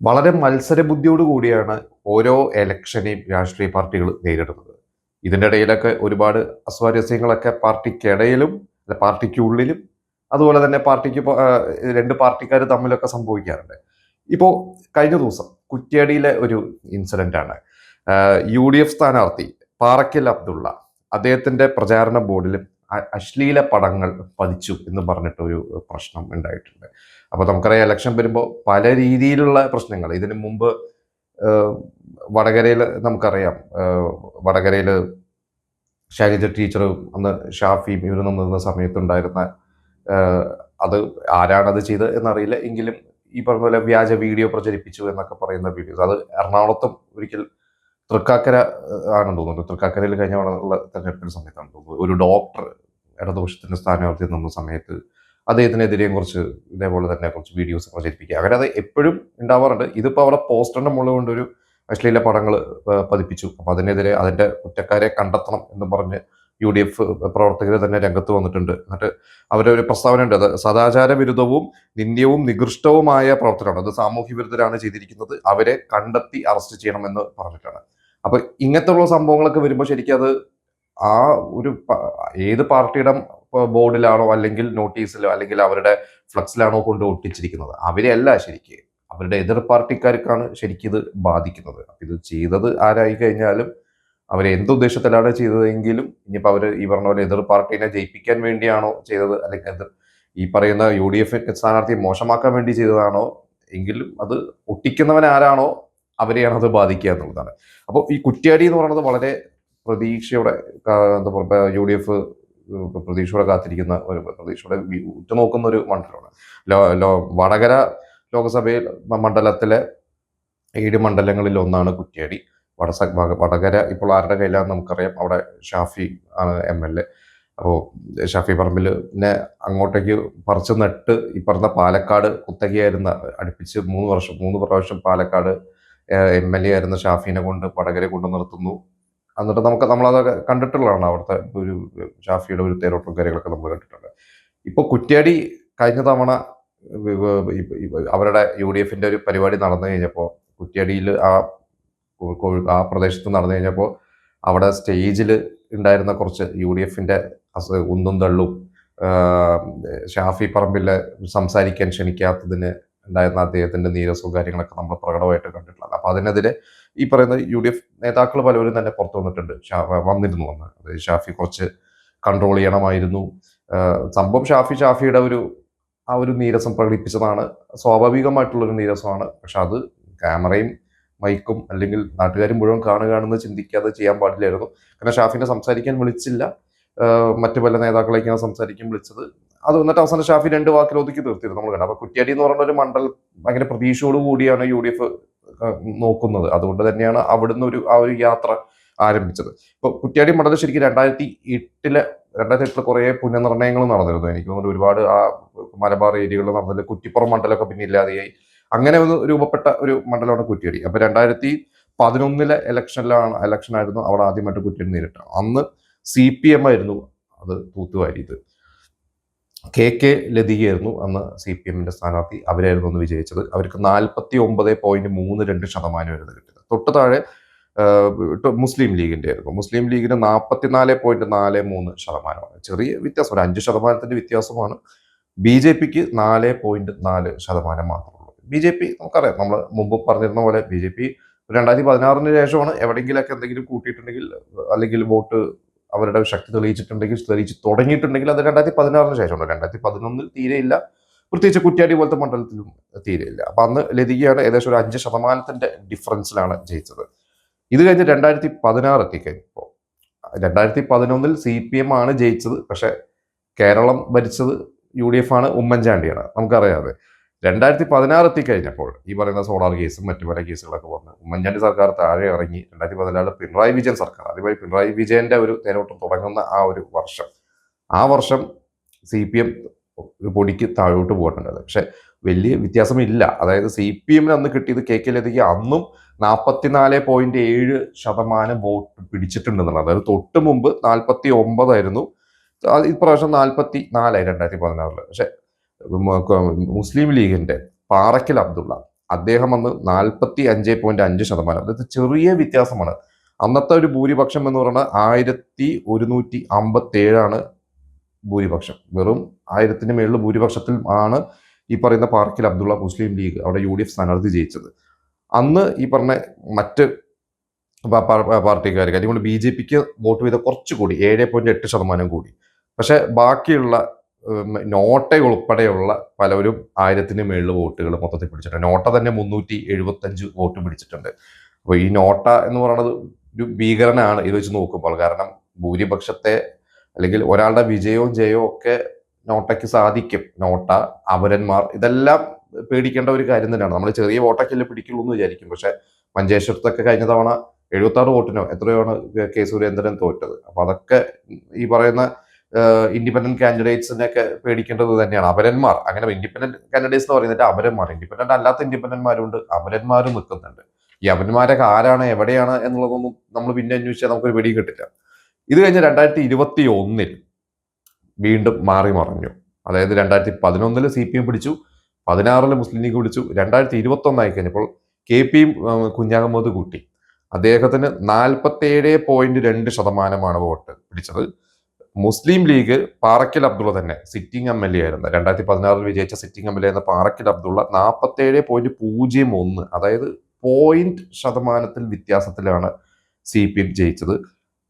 വളരെ മത്സരബുദ്ധിയോട് കൂടിയാണ് ഓരോ ഇലക്ഷനെയും രാഷ്ട്രീയ പാർട്ടികൾ നേരിടുന്നത്. ഇതിന്റെ ഇടയിലൊക്കെ ഒരുപാട് അസ്വാരസ്യങ്ങളൊക്കെ പാർട്ടിക്കിടയിലും പാർട്ടിക്കുള്ളിലും അതുപോലെ തന്നെ രണ്ട് പാർട്ടിക്കാർ തമ്മിലൊക്കെ സംഭവിക്കാറുണ്ട്. ഇപ്പോ കഴിഞ്ഞ ദിവസം കുറ്റ്യാടിയിലെ ഒരു ഇൻസിഡന്റ് ആണ്. UDF സ്ഥാനാർത്ഥി പാറക്കൽ അബ്ദുള്ള അദ്ദേഹത്തിന്റെ പ്രചാരണ ബോർഡിലും അശ്ലീല പടങ്ങൾ പതിച്ചു എന്ന് പറഞ്ഞിട്ട് ഒരു പ്രശ്നം ഉണ്ടായിട്ടുണ്ട്. അപ്പൊ നമുക്കറിയാം ഇലക്ഷൻ വരുമ്പോൾ പല രീതിയിലുള്ള പ്രശ്നങ്ങൾ ഇതിനു മുമ്പ് വടകരയിൽ നമുക്കറിയാം. വടകരയിൽ ശൈലജ ടീച്ചർ അന്ന് ഷാഫിയും ഇവർ നിന്ന സമയത്തുണ്ടായിരുന്ന അത് ആരാണത് ചെയ്തത് എന്നറിയില്ല എങ്കിലും ഈ പറഞ്ഞ പോലെ വ്യാജ വീഡിയോ പ്രചരിപ്പിച്ചു എന്നൊക്കെ പറയുന്ന വീഡിയോസ് അത് എറണാകുളത്തും ഒരിക്കൽ തൃക്കാക്കര ആണെന്ന് തോന്നുന്നു. തൃക്കാക്കരയിൽ കഴിഞ്ഞ ഉള്ള തെരഞ്ഞെടുപ്പിന്റെ സമയത്താണ് തോന്നുന്നത് ഒരു ഡോക്ടർ ഇടതുപക്ഷത്തിന്റെ സ്ഥാനാർത്ഥി നിന്ന സമയത്ത് അദ്ദേഹത്തിനെതിരെയും കുറച്ച് ഇതേപോലെ തന്നെ കുറച്ച് വീഡിയോസ് പ്രചരിപ്പിക്കുക. അങ്ങനെ അത് എപ്പോഴും ഉണ്ടാവാറുണ്ട്. ഇതിപ്പോൾ അവിടെ പോസ്റ്ററിന്റെ മുകളിൽ കൊണ്ടൊരു അശ്ലീല പടങ്ങൾ പതിപ്പിച്ചു. അപ്പൊ അതിനെതിരെ അതിന്റെ കുറ്റക്കാരെ കണ്ടെത്തണം എന്ന് പറഞ്ഞ് UDF പ്രവർത്തകർ തന്നെ രംഗത്ത് വന്നിട്ടുണ്ട്. എന്നിട്ട് അവരുടെ ഒരു പ്രസ്താവന ഉണ്ട്. അത് സദാചാര വിരുദ്ധവും നിന്ദ്യവും നികൃഷ്ടവുമായ പ്രവർത്തനമാണ്. അത് സാമൂഹ്യ വിരുദ്ധരാണ് ചെയ്തിരിക്കുന്നത്, അവരെ കണ്ടെത്തി അറസ്റ്റ് ചെയ്യണമെന്ന് പറഞ്ഞിട്ടാണ്. അപ്പൊ ഇങ്ങനത്തെ സംഭവങ്ങളൊക്കെ വരുമ്പോൾ ശരിക്കും അത് ആ ഒരു ഏത് പാർട്ടിയുടെ ബോർഡിലാണോ അല്ലെങ്കിൽ നോട്ടീസിലോ അല്ലെങ്കിൽ അവരുടെ ഫ്ലക്സിലാണോ കൊണ്ട് ഒട്ടിച്ചിരിക്കുന്നത് അവരെയല്ല ശരിക്ക് അവരുടെ എതിർ പാർട്ടിക്കാർക്കാണ് ശരിക്കും ഇത് ബാധിക്കുന്നത്. അപ്പൊ ഇത് ചെയ്തത് ആരായി കഴിഞ്ഞാലും അവർ എന്തുദ്ദേശത്തിലാണ് ചെയ്തതെങ്കിലും ഇനിയിപ്പോൾ അവർ ഈ പറഞ്ഞ പോലെ എതിർ പാർട്ടീനെ ജയിപ്പിക്കാൻ വേണ്ടിയാണോ ചെയ്തത് അല്ലെങ്കിൽ ഈ പറയുന്ന UDF സ്ഥാനാർത്ഥിയെ മോശമാക്കാൻ വേണ്ടി ചെയ്തതാണോ എങ്കിലും അത് ഒട്ടിക്കുന്നവൻ ആരാണോ അവരെയാണ് അത് ബാധിക്കുക എന്നുള്ളതാണ്. അപ്പോൾ ഈ കുറ്റ്യാടി എന്ന് പറയുന്നത് വളരെ പ്രതീക്ഷയോടെ എന്താ പറയുക UDF പ്രതീക്ഷയോടെ കാത്തിരിക്കുന്ന ഒരു പ്രതീക്ഷയോടെ ഉറ്റുനോക്കുന്ന ഒരു മണ്ഡലമാണ്. വടകര ലോക്സഭയിൽ മണ്ഡലത്തിലെ 7 മണ്ഡലങ്ങളിൽ ഒന്നാണ് കുറ്റ്യാടി. വടകര ഇപ്പോൾ ആരുടെ കയ്യിലാണെന്ന് നമുക്കറിയാം. അവിടെ ഷാഫി ആണ് MLA. അപ്പോൾ ഷാഫി പറമ്പിലിനെ അങ്ങോട്ടേക്ക് പറിച്ചു നട്ട് ഈ പറഞ്ഞ പാലക്കാട് കുത്തകയായിരുന്ന അടുപ്പിച്ച് 3 പ്രാവശ്യം പാലക്കാട് MLA ആയിരുന്ന ഷാഫിനെ കൊണ്ട് വടകര കൊണ്ടു നിർത്തുന്നു. എന്നിട്ട് നമ്മളത് കണ്ടിട്ടുള്ളതാണ്. അവിടുത്തെ ഒരു ഷാഫിയുടെ ഒരു തേരോട്ടും കാര്യങ്ങളൊക്കെ നമ്മൾ കണ്ടിട്ടുണ്ട്. ഇപ്പോൾ കുറ്റ്യാടി കഴിഞ്ഞ തവണ അവരുടെ UDFന്റെ ഒരു പരിപാടി നടന്നു കഴിഞ്ഞപ്പോൾ കുറ്റ്യാടിയിൽ ആ പ്രദേശത്ത് നടന്നു കഴിഞ്ഞപ്പോൾ അവിടെ സ്റ്റേജിൽ ഉണ്ടായിരുന്ന കുറച്ച് UDFന്റെ ഉന്തും തള്ളും ഷാഫി പറമ്പിലെ സംസാരിക്കാൻ ക്ഷണിക്കാത്തതിന് ഉണ്ടായിരുന്ന അദ്ദേഹത്തിന്റെ നീരസവും കാര്യങ്ങളൊക്കെ നമ്മൾ പ്രകടമായിട്ട് കണ്ടിട്ടുള്ളത്. അപ്പൊ അതിനെതിരെ ഈ പറയുന്ന UDF നേതാക്കൾ പലവരും തന്നെ പുറത്തു വന്നിട്ടുണ്ട്. വന്നിരുന്നു അതായത് ഷാഫി കുറച്ച് കൺട്രോൾ ചെയ്യണമായിരുന്നു. സംഭവം ഷാഫിയുടെ ആ ഒരു നീരസം പ്രകടിപ്പിച്ചതാണ്. സ്വാഭാവികമായിട്ടുള്ളൊരു നീരസമാണ്. പക്ഷെ അത് ക്യാമറയും മൈക്കും അല്ലെങ്കിൽ നാട്ടുകാരും മുഴുവൻ കാണുകയാണെന്ന് ചിന്തിക്കാതെ ചെയ്യാൻ പാടില്ലായിരുന്നു. കാരണം ഷാഫിനെ സംസാരിക്കാൻ വിളിച്ചില്ല, മറ്റു പല നേതാക്കളേക്കാണ് സംസാരിക്കാൻ വിളിച്ചത്. അത് എന്നിട്ട് അവസാനം ഷാഫി 2 വാക്കിൽ ഒതുക്കി തീർത്തിരുന്നു നമ്മൾ കണ്ടു. അപ്പൊ കുറ്റ്യാടി എന്ന് പറയുന്ന ഒരു മണ്ഡലം ഭയങ്കര പ്രതീക്ഷയോട് കൂടിയാണ് UDF നോക്കുന്നത്. അതുകൊണ്ട് തന്നെയാണ് അവിടുന്ന് ആ ഒരു യാത്ര ആരംഭിച്ചത്. ഇപ്പൊ കുറ്റ്യാടി മണ്ഡലം ശരിക്കും 2008 കുറെ പുനർനിർണയങ്ങൾ നടന്നിരുന്നു. എനിക്ക് തോന്നുന്നു ഒരുപാട് ആ മലബാർ ഏരിയകളിൽ നടന്നത്. കുറ്റിപ്പുറം മണ്ഡലമൊക്കെ പിന്നെ ഇല്ലാതെയായി. അങ്ങനെ ഒന്ന് രൂപപ്പെട്ട ഒരു മണ്ഡലമാണ് കുറ്റ്യാടി. അപ്പൊ 2011 ഇലക്ഷനായിരുന്നു അവിടെ ആദ്യമായിട്ട് കുറ്റ്യാടി നേരിട്ടത്. അന്ന് CPM ആയിരുന്നു അത് തൂത്തുവാരിയത്. KK ലതികയായിരുന്നു അന്ന് CPMന്റെ സ്ഥാനാർത്ഥി. അവരായിരുന്നു അന്ന് വിജയിച്ചത്. അവർക്ക് 49.32% വരുന്നത് കിട്ടിയത്. തൊട്ട് താഴെ മുസ്ലിം ലീഗിന്റെ ആയിരുന്നു. മുസ്ലിം ലീഗിന് 44.43%. ചെറിയ വ്യത്യാസം, ഒരു 5% വ്യത്യാസമാണ്. BJPക്ക് 4.4% മാത്രമുള്ളൂ. BJP നമുക്കറിയാം, നമ്മൾ മുമ്പ് പറഞ്ഞിരുന്ന പോലെ BJP 2016 ശേഷമാണ് എവിടെയെങ്കിലൊക്കെ എന്തെങ്കിലും കൂട്ടിയിട്ടുണ്ടെങ്കിൽ അല്ലെങ്കിൽ വോട്ട് അവരുടെ ശക്തി തെളിയിച്ചു തുടങ്ങിയിട്ടുണ്ടെങ്കിൽ അത് 2016 ശേഷമാണ്. 2011 തീരെയില്ല, പ്രത്യേകിച്ച് കുറ്റ്യാടി പോലത്തെ മണ്ഡലത്തിലും തീരെയില്ല. അപ്പൊ അന്ന് ലതികയാണ് ഏകദേശം ഒരു 5% ഡിഫറൻസിലാണ് ജയിച്ചത്. ഇത് കഴിഞ്ഞ് 2016 എത്തിക്കഴിഞ്ഞപ്പോൾ 2011 CPM ആണ് ജയിച്ചത്. പക്ഷെ കേരളം ഭരിച്ചത് UDF ആണ്, ഉമ്മൻചാണ്ടിയാണ്, നമുക്കറിയാതെ. 2016 എത്തിക്കഴിഞ്ഞപ്പോൾ ഈ പറയുന്ന സോളാർ കേസും മറ്റു പല കേസുകളൊക്കെ വന്ന് ഉമ്മൻചാണ്ടി സർക്കാർ താഴെ ഇറങ്ങി. 2014 പിണറായി വിജയൻ സർക്കാർ, അതുമായി പിണറായി വിജയന്റെ ഒരു തേരോട്ടം തുടങ്ങുന്ന ആ വർഷം CPM പൊടിക്ക് താഴോട്ട് പോയിട്ടുണ്ടായത്. പക്ഷെ വലിയ വ്യത്യാസമില്ല. അതായത് CPMന് അന്ന് കിട്ടിയത് KK ലതിക്ക് അന്നും 44.7% വോട്ട് പിടിച്ചിട്ടുണ്ടെന്നുള്ളത്. അതായത് തൊട്ട് മുമ്പ് 49 ഇപ്രാവശ്യം 44 2016. പക്ഷെ മുസ്ലിം ലീഗിന്റെ പാറക്കൽ അബ്ദുള്ള അദ്ദേഹം അന്ന് 45.5%. അതായത് ചെറിയ വ്യത്യാസമാണ്. അന്നത്തെ ഒരു ഭൂരിപക്ഷം എന്ന് പറയുന്നത് 1157 ഭൂരിപക്ഷം. വെറും 1000 മേളിൽ ഭൂരിപക്ഷത്തിൽ ആണ് ഈ പറയുന്ന പാർക്കിൽ അബ്ദുള്ള മുസ്ലിം ലീഗ് അവിടെ UDF സ്ഥാനാർത്ഥി ജയിച്ചത്. അന്ന് ഈ പറഞ്ഞ മറ്റ് പാർട്ടിക്കാർ അതുകൊണ്ട് BJPക്ക് വോട്ട് ചെയ്ത കുറച്ചുകൂടി 7.8% കൂടി. പക്ഷെ ബാക്കിയുള്ള നോട്ട ഉൾപ്പെടെയുള്ള പലവരും 1000 മേളിൽ വോട്ടുകൾ മൊത്തത്തിൽ പിടിച്ചിട്ടുണ്ട്. നോട്ട തന്നെ 375 വോട്ട് പിടിച്ചിട്ടുണ്ട്. അപ്പോൾ ഈ നോട്ട എന്ന് പറയുന്നത് ഒരു ഭീകരനാണ് ഇത് വെച്ച് നോക്കുമ്പോൾ. കാരണം ഭൂരിപക്ഷത്തെ അല്ലെങ്കിൽ ഒരാളുടെ വിജയവും ജയവും ഒക്കെ നോട്ടയ്ക്ക് സാധിക്കും. നോട്ട, അപരന്മാർ, ഇതെല്ലാം പേടിക്കേണ്ട ഒരു കാര്യം തന്നെയാണ്. നമ്മൾ ചെറിയ വോട്ടൊക്കെയല്ലേ പിടിക്കുള്ളൂ എന്ന് വിചാരിക്കും. പക്ഷെ മഞ്ചേശ്വരത്തൊക്കെ കഴിഞ്ഞ തവണ 76 വോട്ടിനോ എത്രയാണ് കെ സുരേന്ദ്രൻ തോറ്റത്. അപ്പൊ അതൊക്കെ ഈ പറയുന്ന ഇൻഡിപെൻഡന്റ് കാൻഡിഡേറ്റ്സിനെയൊക്കെ പേടിക്കേണ്ടത് തന്നെയാണ്. അപരന്മാർ, അങ്ങനെ ഇൻഡിപെൻഡന്റ് കാൻഡിഡേറ്റ്സ് എന്ന് പറയുന്നത് അപരന്മാർ, ഇൻഡിപെൻഡന്റ് അല്ലാത്ത ഇൻഡിപെൻഡന്റ്മാരുണ്ട്, അപരന്മാരും നിൽക്കുന്നുണ്ട്. ഈ അപരന്മാരൊക്കെ ആരാണ്, എവിടെയാണ് എന്നുള്ളതൊന്നും നമ്മൾ പിന്നെ അന്വേഷിച്ചാൽ നമുക്കൊരു പിടി കിട്ടില്ല. ഇത് കഴിഞ്ഞ് 2021 വീണ്ടും മാറി മറിഞ്ഞു. അതായത് 2011 CPM പിടിച്ചു, 16 മുസ്ലിം ലീഗ് പിടിച്ചു. 2021 ആയി കഴിഞ്ഞപ്പോൾ KP കുഞ്ഞാഹമ്മദ് കുട്ടി, അദ്ദേഹത്തിന് 47.2% വോട്ട് പിടിച്ചത്. മുസ്ലിം ലീഗ് പാറക്കൽ അബ്ദുള്ള തന്നെ സിറ്റിംഗ് MLA ആയിരുന്നു, 2016 വിജയിച്ച സിറ്റിംഗ് MLA ആയിരുന്ന പാറക്കൽ അബ്ദുള്ള 47.01, അതായത് 0.% വ്യത്യാസത്തിലാണ് CPM ജയിച്ചത്.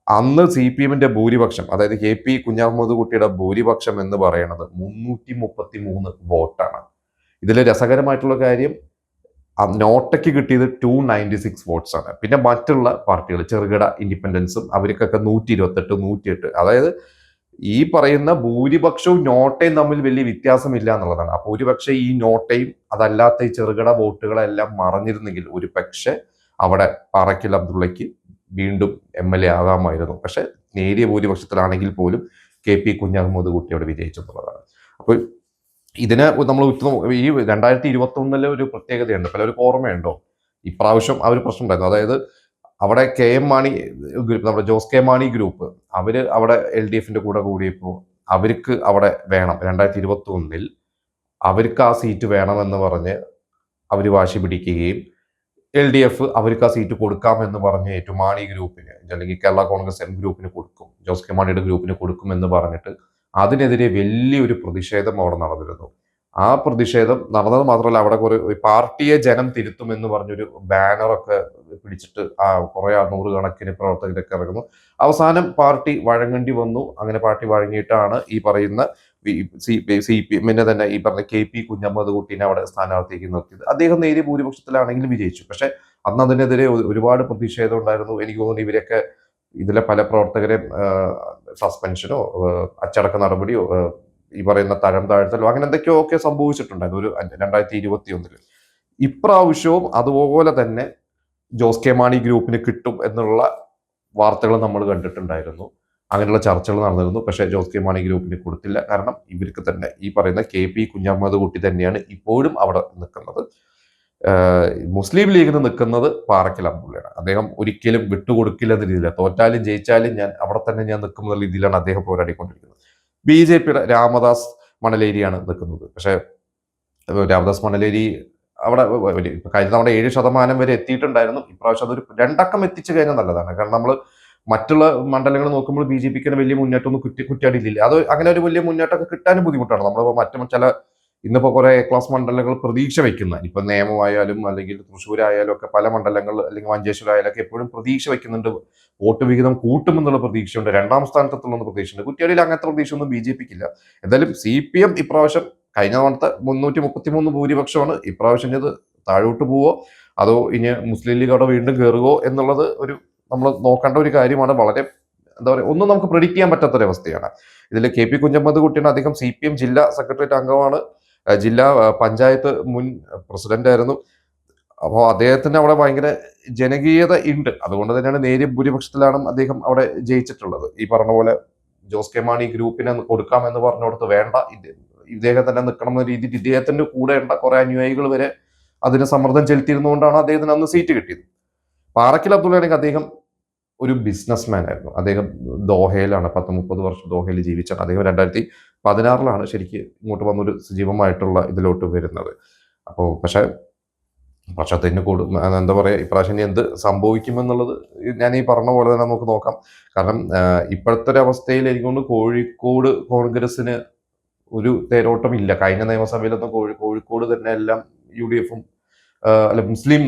അന്ന് CPMന്റെ ഭൂരിപക്ഷം, അതായത് KP കുഞ്ഞാഹമ്മദ് കുട്ടിയുടെ ഭൂരിപക്ഷം എന്ന് പറയുന്നത് 333 വോട്ടാണ്. ഇതിൽ രസകരമായിട്ടുള്ള കാര്യം, നോട്ടയ്ക്ക് കിട്ടിയത് 296 വോട്ട്സ് ആണ്. പിന്നെ മറ്റുള്ള പാർട്ടികൾ, ചെറുകിട ഇൻഡിപെൻഡൻസും, അവർക്കൊക്കെ 128, 108. അതായത് ഈ പറയുന്ന ഭൂരിപക്ഷവും നോട്ടയും തമ്മിൽ വലിയ വ്യത്യാസമില്ല എന്നുള്ളതാണ്. അപ്പോൾ ഒരുപക്ഷെ ഈ നോട്ടയും അതല്ലാത്ത ഈ ചെറുകിട വോട്ടുകളെല്ലാം മറഞ്ഞിരുന്നെങ്കിൽ ഒരു പക്ഷെ അവിടെ പാറക്കൽ അബ്ദുള്ളയ്ക്ക് വീണ്ടും MLA ആകാമായിരുന്നു. പക്ഷെ നേരിയ ഭൂരിപക്ഷത്തിലാണെങ്കിൽ പോലും KP കുഞ്ഞാഹമ്മദ് കുട്ടി അവിടെ വിജയിച്ചു എന്നുള്ളതാണ്. അപ്പോൾ ഇതിന് നമ്മൾ ഈ 2021 ഒരു പ്രത്യേകതയുണ്ട്, പലർക്കും ഓർമ്മയുണ്ടോ? ഇപ്രാവശ്യം ആ ഒരു പ്രശ്നം ഉണ്ടായിരുന്നു. അതായത് അവിടെ KM മാണി ഗ്രൂപ്പ്, നമ്മുടെ ജോസ് കെ മാണി ഗ്രൂപ്പ്, അവര് അവിടെ LDFന്റെ കൂടെ കൂടിയപ്പോൾ അവർക്ക് അവിടെ വേണം, 2021 അവർക്ക് ആ സീറ്റ് വേണമെന്ന് പറഞ്ഞ് അവർ വാശി പിടിക്കുകയും LDF അവർക്ക് ആ സീറ്റ് കൊടുക്കാമെന്ന് പറഞ്ഞ് മാണി ഗ്രൂപ്പിന്, അല്ലെങ്കിൽ കേരള കോൺഗ്രസ് M ഗ്രൂപ്പിന് കൊടുക്കും, ജോസ് കെ മാണിയുടെ ഗ്രൂപ്പിന് കൊടുക്കുമെന്ന് പറഞ്ഞിട്ട് അതിനെതിരെ വലിയൊരു പ്രതിഷേധം അവിടെ നടന്നിരുന്നു. ആ പ്രതിഷേധം നടന്നത് മാത്രമല്ല, അവിടെ കുറെ പാർട്ടിയെ ജനം തിരുത്തുമെന്ന് പറഞ്ഞൊരു ബാനറൊക്കെ പിടിച്ചിട്ട് കുറെ 100 കണക്കിന് പ്രവർത്തകരൊക്കെ ഇറങ്ങുന്നു. അവസാനം പാർട്ടി വഴങ്ങേണ്ടി വന്നു. അങ്ങനെ പാർട്ടി വഴങ്ങിയിട്ടാണ് ഈ പറയുന്ന CPMന്റെ തന്നെ ഈ പറഞ്ഞ KP കുഞ്ഞാഹമ്മദ് കുട്ടീനെ അവിടെ സ്ഥാനാർത്ഥിക്ക് നിർത്തിയത്. അദ്ദേഹം നേരിയ ഭൂരിപക്ഷത്തിലാണെങ്കിലും വിജയിച്ചു. പക്ഷെ അന്ന് അതിനെതിരെ ഒരുപാട് പ്രതിഷേധം ഉണ്ടായിരുന്നു. എനിക്ക് തോന്നുന്നു ഇവരൊക്കെ ഇതിലെ പല പ്രവർത്തകരെയും സസ്പെൻഷനോ അച്ചടക്ക നടപടിയോ ഈ പറയുന്ന തരം താഴ്ത്തലോ അങ്ങനെ എന്തൊക്കെയോ ഒക്കെ സംഭവിച്ചിട്ടുണ്ടായിരുന്നു ഒരു 2021. ഇപ്രാവശ്യവും അതുപോലെ തന്നെ ജോസ് കെ മാണി ഗ്രൂപ്പിന് കിട്ടും എന്നുള്ള വാർത്തകൾ നമ്മൾ കണ്ടിട്ടുണ്ടായിരുന്നു. അങ്ങനെയുള്ള ചർച്ചകൾ നടന്നിരുന്നു. പക്ഷേ ജോസ് കെ മാണി ഗ്രൂപ്പിന് കൊടുത്തില്ല. കാരണം ഇവർക്ക് തന്നെ ഈ പറയുന്ന KP കുഞ്ഞാഹമ്മദ് കുട്ടി തന്നെയാണ് ഇപ്പോഴും അവിടെ നിൽക്കുന്നത്. മുസ്ലിം ലീഗിന് നിൽക്കുന്നത് പാറക്കൽ അബ്ദുള്ളയാണ്. അദ്ദേഹം ഒരിക്കലും വിട്ടുകൊടുക്കില്ല എന്ന രീതിയിലാണ്, തോറ്റാലും ജയിച്ചാലും ഞാൻ അവിടെ തന്നെ ഞാൻ നിൽക്കുന്ന രീതിയിലാണ് അദ്ദേഹം പോരാടിക്കൊണ്ടിരിക്കുന്നത്. BJPയുടെ രാമദാസ് മണലേരിയാണ് നിൽക്കുന്നത്. പക്ഷെ രാമദാസ് മണലേരി അവിടെ കഴിഞ്ഞ തവണ 7% വരെ എത്തിയിട്ടുണ്ടായിരുന്നു. ഇപ്രാവശ്യം അതൊരു 2 അക്കം എത്തിച്ചു കഴിഞ്ഞാൽ നല്ലതാണ്. കാരണം നമ്മൾ മറ്റുള്ള മണ്ഡലങ്ങൾ നോക്കുമ്പോൾ BJPക്ക് വലിയ മുന്നേറ്റമൊന്നും കുറ്റിയാടിയില്ല. അത് അങ്ങനെ ഒരു വലിയ മുന്നേറ്റമൊക്കെ കിട്ടാനും ബുദ്ധിമുട്ടാണ്. നമ്മളിപ്പോൾ മറ്റു ചില ഇന്നിപ്പോ കുറെ ക്ലാസ് മണ്ഡലങ്ങൾ പ്രതീക്ഷ വെക്കുന്ന, ഇപ്പൊ നേമമായാലും അല്ലെങ്കിൽ തൃശ്ശൂരായാലും ഒക്കെ പല മണ്ഡലങ്ങൾ, അല്ലെങ്കിൽ മഞ്ചേശ്വരം ഒക്കെ എപ്പോഴും പ്രതീക്ഷ വെക്കുന്നുണ്ട്, വോട്ട് വിഹിതം കൂട്ടുമെന്നുള്ള പ്രതീക്ഷയുണ്ട്, 2ാം സ്ഥാനത്തെത്തുള്ള പ്രതീക്ഷയുണ്ട്. കുറ്റിയാടിയിൽ അങ്ങനത്തെ പ്രതീക്ഷയൊന്നും BJPക്ക് ഇല്ല. എന്തായാലും CPM ഇപ്രാവശ്യം കഴിഞ്ഞ തവണത്തെ 333 ഭൂരിപക്ഷമാണ്. ഇപ്രാവശ്യം ഇത് താഴോട്ട് പോവോ അതോ ഇനി മുസ്ലിം ലീഗ് അവിടെ വീണ്ടും കയറുകയോ എന്നുള്ളത് ഒരു നമ്മൾ നോക്കേണ്ട ഒരു കാര്യമാണ്. വളരെ എന്താ പറയുക, ഒന്നും നമുക്ക് പ്രെഡിക്റ്റ് ചെയ്യാൻ പറ്റാത്തൊരവസ്ഥയാണ്. ഇതിൽ KP കുഞ്ഞാഹമ്മദ് കുട്ടിയാണ്. അദ്ദേഹം CPM ജില്ലാ സെക്രട്ടേറിയറ്റ് അംഗമാണ്, ജില്ലാ പഞ്ചായത്ത് മുൻ പ്രസിഡന്റ് ആയിരുന്നു. അപ്പോൾ അദ്ദേഹത്തിന് അവിടെ ഭയങ്കര ജനകീയത ഉണ്ട്. അതുകൊണ്ട് തന്നെയാണ് നേരിയ ഭൂരിപക്ഷത്തിലാണ് അദ്ദേഹം അവിടെ ജയിച്ചിട്ടുള്ളത്. ഈ പറഞ്ഞ പോലെ ജോസ് കെ മാണി ഗ്രൂപ്പിനെ കൊടുക്കാമെന്ന് പറഞ്ഞുകൊടുത്ത് വേണ്ട, ഇദ്ദേഹം തന്നെ നിൽക്കണം എന്ന രീതിയിൽ ഇദ്ദേഹത്തിന്റെ കൂടെ ഉണ്ട കുറെ അനുയായികൾ വരെ അതിന് സമ്മർദ്ദം ചെലുത്തിയിരുന്നുകൊണ്ടാണ് അദ്ദേഹത്തിന് അന്ന് സീറ്റ് കിട്ടിയത്. പാറക്കൽ അബ്ദുള്ളയാണെങ്കിൽ അദ്ദേഹം ഒരു ബിസിനസ്മാൻ ആയിരുന്നു. അദ്ദേഹം ദോഹയിലാണ് 10-30 വർഷം ദോഹയിൽ ജീവിച്ചാണ്. അദ്ദേഹം 2016 ശരിക്കും ഇങ്ങോട്ട് വന്നൊരു സജീവമായിട്ടുള്ള ഇതിലോട്ട് വരുന്നത്. അപ്പോൾ പക്ഷെ പക്ഷെ അതിന് കൂടും എന്താ പറയുക, ഇപ്രാവശ്യം ഇനി എന്ത് സംഭവിക്കുമെന്നുള്ളത് ഞാൻ ഈ പറഞ്ഞ പോലെ തന്നെ നമുക്ക് നോക്കാം. കാരണം ഇപ്പോഴത്തെ ഒരു അവസ്ഥയിൽ എനിക്കൊന്ന് കോഴിക്കോട് കോൺഗ്രസിന് ഒരു തേരോട്ടം ഇല്ല. കഴിഞ്ഞ നിയമസഭയിലൊന്നും കോഴിക്കോട് തന്നെ എല്ലാം UDF-ഉം അല്ല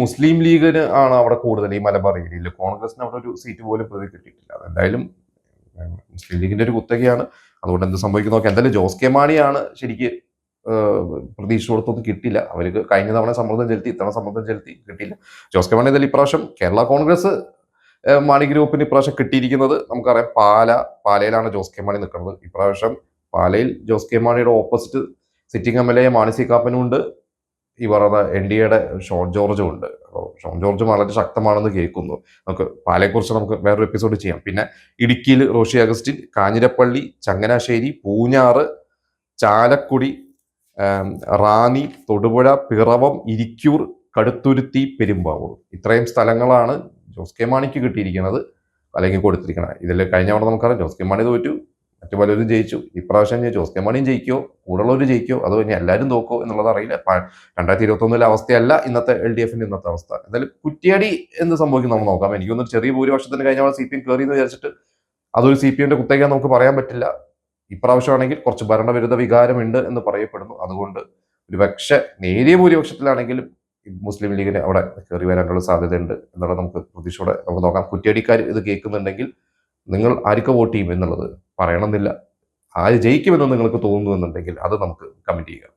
മുസ്ലിം ലീഗിന് ആണ് അവിടെ കൂടുതൽ ഈ മലബാർ ഏരിയയിൽ. കോൺഗ്രസിന് അവിടെ ഒരു സീറ്റ് പോലും പോയി കിട്ടിയിട്ടില്ല. അതെന്തായാലും മുസ്ലിം ലീഗിന്റെ ഒരു കുത്തകയാണ്. അതുകൊണ്ട് എന്ത് സംഭവിക്കും നോക്കാം. എന്തായാലും ജോസ് കെ മാണിയാണ് ശരിക്ക് പ്രതീക്ഷ കൊടുത്തൊന്നും കിട്ടില്ല. അവർക്ക് കഴിഞ്ഞ തവണ സമ്മർദ്ദം ചെലുത്തി, ഇത്തവണ സമ്മർദ്ദം ചെലുത്തി കിട്ടിയില്ല. ജോസ് കെ മാണി എന്തായാലും ഇപ്രാവശ്യം കേരള കോൺഗ്രസ് മാണി ഗ്രൂപ്പിന് ഇപ്രാവശ്യം കിട്ടിയിരിക്കുന്നത് നമുക്കറിയാം. പാലയിലാണ് ജോസ് കെ മാണി നിൽക്കുന്നത്. ഇപ്രാവശ്യം പാലയിൽ ജോസ് കെ മാണിയുടെ opposite sitting MLA Mani C കാപ്പനും ഉണ്ട്, ഈ പറയുന്ന NDAയുടെ ഷോൺ ജോർജും ഉണ്ട്. അപ്പോൾ ഷോൺ ജോർജ് വളരെ ശക്തമാണെന്ന് കേൾക്കുന്നു. നമുക്ക് പാലയെക്കുറിച്ച് നമുക്ക് വേറൊരു എപ്പിസോഡ് ചെയ്യാം. പിന്നെ ഇടുക്കിയിൽ റോഷി അഗസ്റ്റിൻ, കാഞ്ഞിരപ്പള്ളി, ചങ്ങനാശ്ശേരി, പൂഞ്ഞാറ്, ചാലക്കുടി, റാന്നി, തൊടുപുഴ, പിറവം, ഇരിക്കൂർ, കടുത്തുരുത്തി, പെരുമ്പാവൂർ, ഇത്രയും സ്ഥലങ്ങളാണ് ജോസ് കെ മാണിക്ക് കിട്ടിയിരിക്കുന്നത്, അല്ലെങ്കിൽ കൊടുത്തിരിക്കുന്നത്. ഇതിൽ കഴിഞ്ഞ തവണ നമുക്കറിയാം ജോസ് കെ മാണി തോറ്റു, മറ്റു പലരും ജയിച്ചു. ഇപ്രാവശ്യം ജോസ് കെ മാണിയും ജയിക്കോ, കൂടുള്ളവർ ജയിക്കോ, അതോ ഇനി എല്ലാവരും തോക്കോ എന്നുള്ളത് അറിയില്ല. 2021 അവസ്ഥയല്ല ഇന്നത്തെ LDF-ന്റെ ഇന്നത്തെ അവസ്ഥ. എന്തായാലും കുറ്റിയടി എന്ത് സംഭവിക്കും നമ്മൾ നോക്കാം. എനിക്കൊന്നും ചെറിയ ഭൂരിപക്ഷത്തിന് കഴിഞ്ഞ CPM കയറി എന്ന് വിചാരിച്ചിട്ട് അതൊരു CPM-ന്റെ കുത്തകയാൻ നമുക്ക് പറയാൻ പറ്റില്ല. ഇപ്രാവശ്യമാണെങ്കിൽ കുറച്ച് ഭരണവിരുദ്ധ വികാരമുണ്ട് എന്ന് പറയപ്പെടുന്നു. അതുകൊണ്ട് ഒരു പക്ഷെ നേരിയ ഭൂരിപക്ഷത്തിലാണെങ്കിലും മുസ്ലിം ലീഗിന് അവിടെ കയറി വരാനുള്ള സാധ്യതയുണ്ട് എന്നുള്ളത് നമുക്ക് പ്രതീക്ഷയോടെ നമുക്ക് നോക്കാം. കുറ്റിയടിക്കാർ ഇത് കേൾക്കുന്നുണ്ടെങ്കിൽ നിങ്ങൾ ആർക്ക് വോട്ട് ചെയ്യും എന്നുള്ളത് പറയണമെന്നില്ല. ആര് ജയിക്കുമെന്ന് നിങ്ങൾക്ക് തോന്നുന്നുണ്ടെങ്കിൽ അത് നമുക്ക് കമന്റ് ചെയ്യുക.